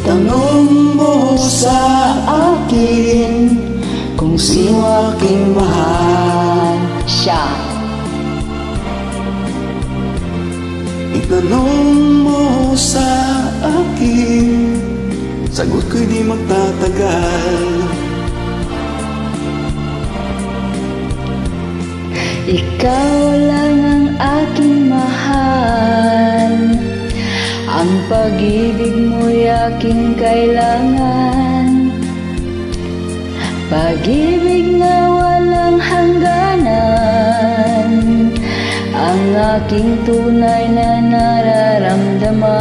Itanong mo sa akin kung sino aking mahal. Siya. Itanong mo sa akin, sagot ko'y di magtatagal. Ikaw lang ang aking mahal, ang pag-ibig mo'y aking kailangan, pag-ibig na walang hangganan, ang aking tunay na nararamdaman.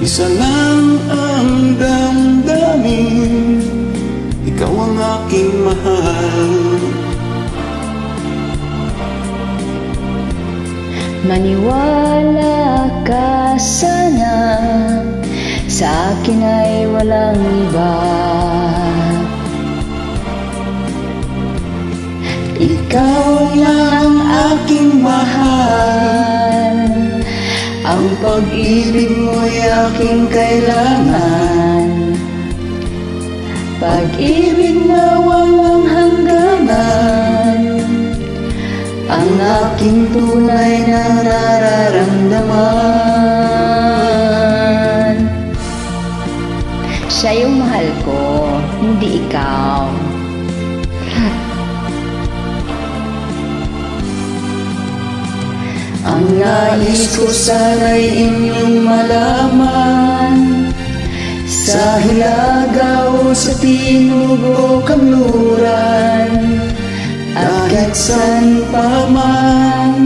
Isa lang ang damdamin, ikaw ang aking mahal. Maniwala ka sana, sa akin ay walang iba. Ikaw lang ang aking mahal, ang pag-ibig mo'y aking kailangan, pag-ibig na walang hangganan, ang aking tunay na nararamdaman. Siya yung mahal ko, hindi ikaw. Ang nais ko sana'y inyong malaman, sa hilaga o sa timog o kanluran, kahit saan pa man,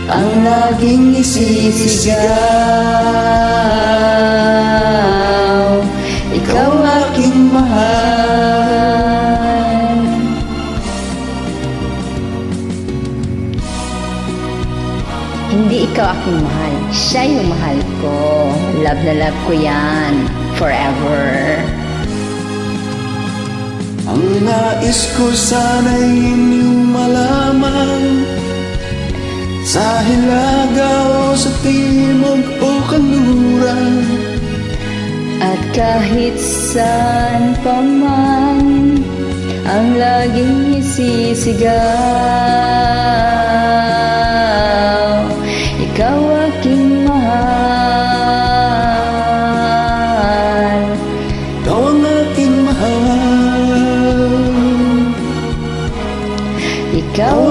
ang laging isisigaw, ikaw aking mahal. Hindi ikaw aking mahal, siya yung mahal ko. Love na love ko yan, forever. Ang nais ko sana'y inyong malaman, sa hilaga o sa timog o kanluran, at kahit saan pa man, ang laging isisigaw, ikaw aking mahal. Ikaw ang aking mahal. Ikaw